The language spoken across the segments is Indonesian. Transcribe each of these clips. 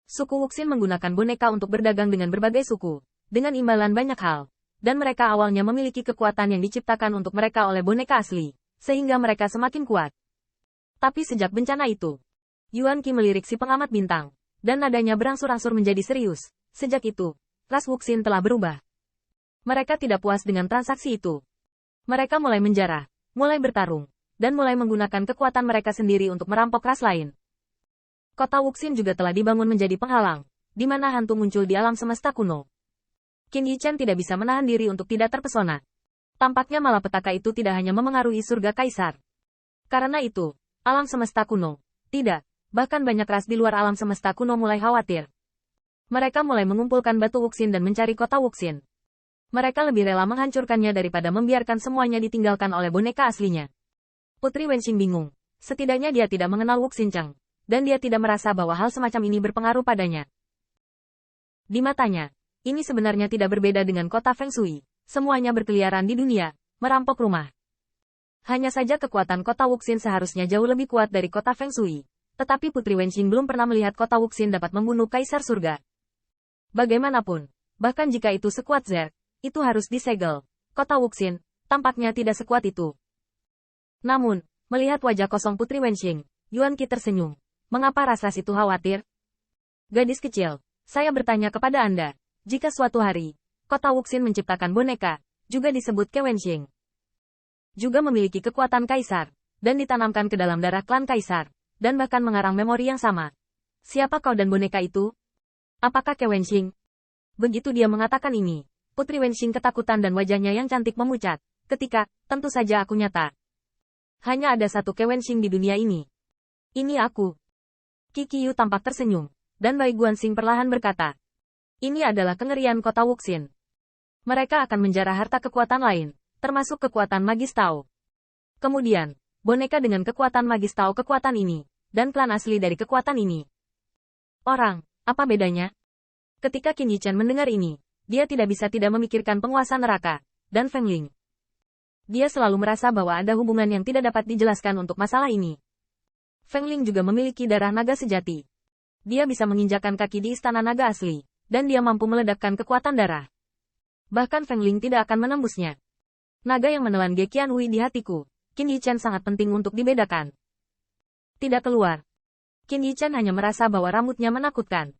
Suku Wuxin menggunakan boneka untuk berdagang dengan berbagai suku, dengan imbalan banyak hal. Dan mereka awalnya memiliki kekuatan yang diciptakan untuk mereka oleh boneka asli, sehingga mereka semakin kuat. Tapi sejak bencana itu, Yuan Qi melirik si pengamat bintang, dan nadanya berangsur-angsur menjadi serius. Sejak itu, ras Wuxin telah berubah. Mereka tidak puas dengan transaksi itu. Mereka mulai menjarah, mulai bertarung, dan mulai menggunakan kekuatan mereka sendiri untuk merampok ras lain. Kota Wuxin juga telah dibangun menjadi penghalang, di mana hantu muncul di alam semesta kuno. Qin Yichen tidak bisa menahan diri untuk tidak terpesona. Tampaknya malapetaka itu tidak hanya memengaruhi surga kaisar. Karena itu, alam semesta kuno, tidak, bahkan banyak ras di luar alam semesta kuno mulai khawatir. Mereka mulai mengumpulkan batu Wuxin dan mencari kota Wuxin. Mereka lebih rela menghancurkannya daripada membiarkan semuanya ditinggalkan oleh boneka aslinya. Putri Wenxing bingung. Setidaknya dia tidak mengenal Wuxin Cheng, dan dia tidak merasa bahwa hal semacam ini berpengaruh padanya. Di matanya, ini sebenarnya tidak berbeda dengan kota Feng Shui. Semuanya berkeliaran di dunia, merampok rumah. Hanya saja kekuatan kota Wuxin seharusnya jauh lebih kuat dari kota Feng Shui. Tetapi Putri Wenxing belum pernah melihat kota Wuxin dapat membunuh Kaisar Surga. Bagaimanapun, bahkan jika itu sekuat Zerg, itu harus disegel. Kota Wuxin, tampaknya tidak sekuat itu. Namun, melihat wajah kosong Putri Wenxing, Yuan Qi tersenyum. Mengapa ras-ras itu khawatir? Gadis kecil, saya bertanya kepada Anda, jika suatu hari, kota Wuxin menciptakan boneka, juga disebut Ke Wenxing, juga memiliki kekuatan kaisar, dan ditanamkan ke dalam darah klan kaisar, dan bahkan mengarang memori yang sama. Siapa kau dan boneka itu? Apakah Ke Wenxing? Begitu dia mengatakan ini, Putri Wenxing ketakutan dan wajahnya yang cantik memucat. Ketika, tentu saja aku nyata. Hanya ada satu Ke Wenxing di dunia ini. Ini aku. Qi Qiyu tampak tersenyum, dan Bai Guanxing perlahan berkata. Ini adalah kengerian kota Wuxin. Mereka akan menjarah harta kekuatan lain, termasuk kekuatan magis Tao. Kemudian, boneka dengan kekuatan magis Tao kekuatan ini, dan klan asli dari kekuatan ini. Orang, apa bedanya? Ketika Qin Yichen mendengar ini, dia tidak bisa tidak memikirkan penguasa neraka, dan Feng Ling. Dia selalu merasa bahwa ada hubungan yang tidak dapat dijelaskan untuk masalah ini. Feng Ling juga memiliki darah naga sejati. Dia bisa menginjakkan kaki di istana naga asli, dan dia mampu meledakkan kekuatan darah. Bahkan Feng Ling tidak akan menembusnya. Naga yang menelan Ge Qianhui di hatiku, Qin Yichen sangat penting untuk dibedakan. Tidak keluar. Qin Yichen hanya merasa bahwa rambutnya menakutkan.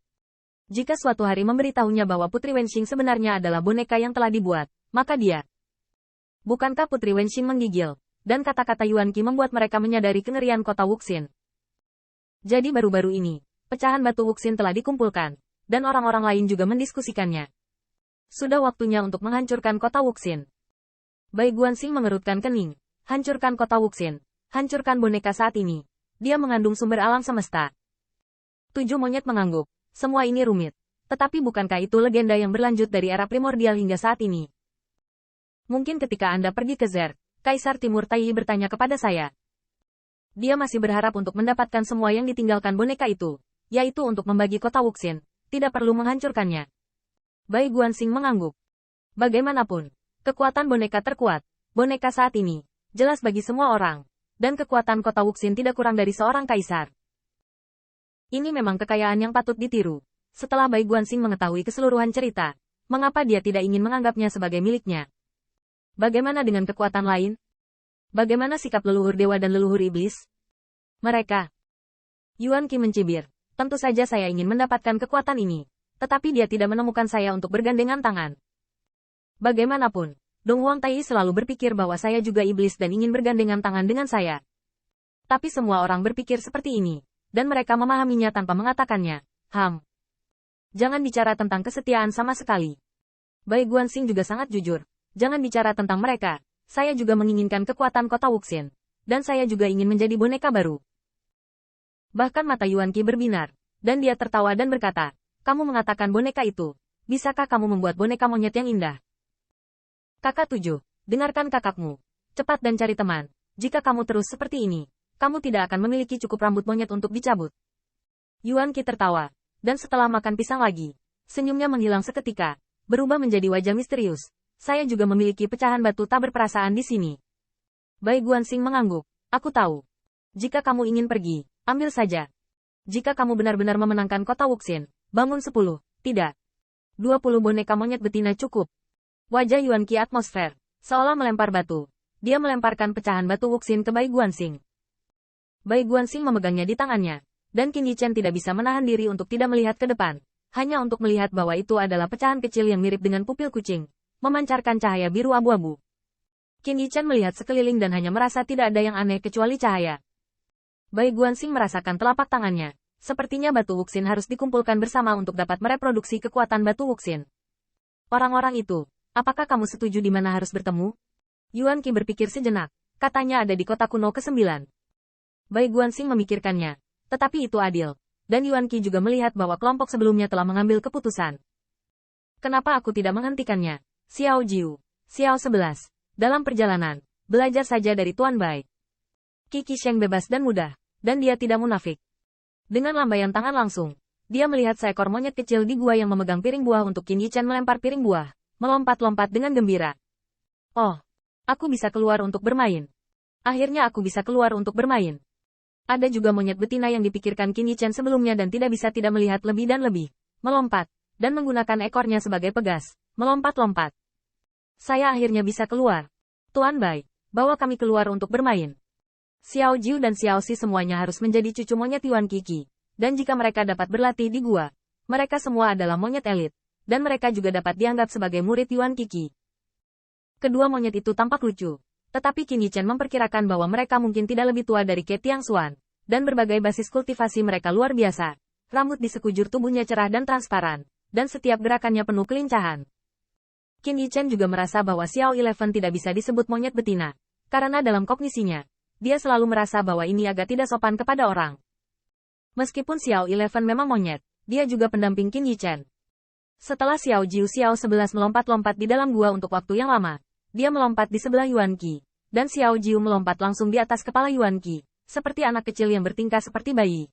Jika suatu hari memberitahunya bahwa Putri Wenxing sebenarnya adalah boneka yang telah dibuat, maka dia. Bukankah Putri Wenxing menggigil, dan kata-kata Yuan Qi membuat mereka menyadari kengerian kota Wuxin. Jadi baru-baru ini, pecahan batu Wuxin telah dikumpulkan, dan orang-orang lain juga mendiskusikannya. Sudah waktunya untuk menghancurkan kota Wuxin. Bai Guanxing mengerutkan kening. Hancurkan kota Wuxin. Hancurkan boneka saat ini. Dia mengandung sumber alam semesta. 7 monyet mengangguk. Semua ini rumit. Tetapi bukankah itu legenda yang berlanjut dari era primordial hingga saat ini? Mungkin ketika Anda pergi ke Zer, Kaisar Timur Taiyi bertanya kepada saya. Dia masih berharap untuk mendapatkan semua yang ditinggalkan boneka itu, yaitu untuk membagi kota Wuxin. Tidak perlu menghancurkannya. Bai Guanxing mengangguk. Bagaimanapun, kekuatan boneka terkuat, boneka saat ini, jelas bagi semua orang, dan kekuatan kota Wuxin tidak kurang dari seorang kaisar. Ini memang kekayaan yang patut ditiru. Setelah Bai Guanxing mengetahui keseluruhan cerita, mengapa dia tidak ingin menganggapnya sebagai miliknya? Bagaimana dengan kekuatan lain? Bagaimana sikap leluhur dewa dan leluhur iblis? Mereka. Yuan Qi mencibir. Tentu saja saya ingin mendapatkan kekuatan ini. Tetapi dia tidak menemukan saya untuk bergandengan tangan. Bagaimanapun, Dong Huang Tai selalu berpikir bahwa saya juga iblis dan ingin bergandengan tangan dengan saya. Tapi semua orang berpikir seperti ini. Dan mereka memahaminya tanpa mengatakannya. Jangan bicara tentang kesetiaan sama sekali. Bai Guanxing juga sangat jujur. Jangan bicara tentang mereka. Saya juga menginginkan kekuatan kota Wuxin. Dan saya juga ingin menjadi boneka baru. Bahkan mata Yuan Qi berbinar. Dan dia tertawa dan berkata, kamu mengatakan boneka itu. Bisakah kamu membuat boneka monyet yang indah? Kakak 7, dengarkan kakakmu. Cepat dan cari teman. Jika kamu terus seperti ini, kamu tidak akan memiliki cukup rambut monyet untuk dicabut. Yuan Qi tertawa. Dan setelah makan pisang lagi, senyumnya menghilang seketika, berubah menjadi wajah misterius. Saya juga memiliki pecahan batu tak berperasaan di sini. Bai Guanxing mengangguk. Aku tahu. Jika kamu ingin pergi, ambil saja. Jika kamu benar-benar memenangkan kota Wuxin, bangun 10, tidak. 20 boneka monyet betina cukup. Wajah Yuan Qi atmosfer, seolah melempar batu. Dia melemparkan pecahan batu Wuxin ke Bai Guanxing. Bai Guanxing memegangnya di tangannya, dan Qin Yichen tidak bisa menahan diri untuk tidak melihat ke depan, hanya untuk melihat bahwa itu adalah pecahan kecil yang mirip dengan pupil kucing, memancarkan cahaya biru abu-abu. Qin Yichen melihat sekeliling dan hanya merasa tidak ada yang aneh kecuali cahaya. Bai Guanxing merasakan telapak tangannya. Sepertinya batu Wuxin harus dikumpulkan bersama untuk dapat mereproduksi kekuatan batu Wuxin. Orang-orang itu, apakah kamu setuju di mana harus bertemu? Yuan Qi berpikir sejenak, katanya ada di kota kuno ke-9. Bai Guanxing memikirkannya, tetapi itu adil. Dan Yuan Qi juga melihat bahwa kelompok sebelumnya telah mengambil keputusan. Kenapa aku tidak menghentikannya? Xiao Jiu, Xiao 11. Dalam perjalanan, belajar saja dari Tuan Bai. Qi Qisheng bebas dan mudah, dan dia tidak munafik. Dengan lambaian tangan langsung, dia melihat seekor monyet kecil di gua yang memegang piring buah untuk Qin Yichen melempar piring buah, melompat-lompat dengan gembira. Oh, aku bisa keluar untuk bermain. Akhirnya aku bisa keluar untuk bermain. Ada juga monyet betina yang dipikirkan Qin Yichen sebelumnya dan tidak bisa tidak melihat lebih dan lebih, melompat, dan menggunakan ekornya sebagai pegas, melompat-lompat. Saya akhirnya bisa keluar. Tuan Bai, bawa kami keluar untuk bermain. Xiao Jiu dan Xiao Xi semuanya harus menjadi cucu monyet Yuan Qi. Dan jika mereka dapat berlatih di gua, mereka semua adalah monyet elit, dan mereka juga dapat dianggap sebagai murid Yuan Qi. Kedua monyet itu tampak lucu, tetapi Qin Yichen memperkirakan bahwa mereka mungkin tidak lebih tua dari Ke Tiangxuan, dan berbagai basis kultivasi mereka luar biasa. Rambut di sekujur tubuhnya cerah dan transparan, dan setiap gerakannya penuh kelincahan. Qin Yichen juga merasa bahwa Xiao 11 tidak bisa disebut monyet betina, karena dalam kognisinya, dia selalu merasa bahwa ini agak tidak sopan kepada orang. Meskipun Xiao 11 memang monyet, dia juga pendamping Qin Yichen. Setelah Xiao Jiu Xiao 11 melompat-lompat di dalam gua untuk waktu yang lama, dia melompat di sebelah Yuan Qi, dan Xiao Jiu melompat langsung di atas kepala Yuan Qi, seperti anak kecil yang bertingkah seperti bayi.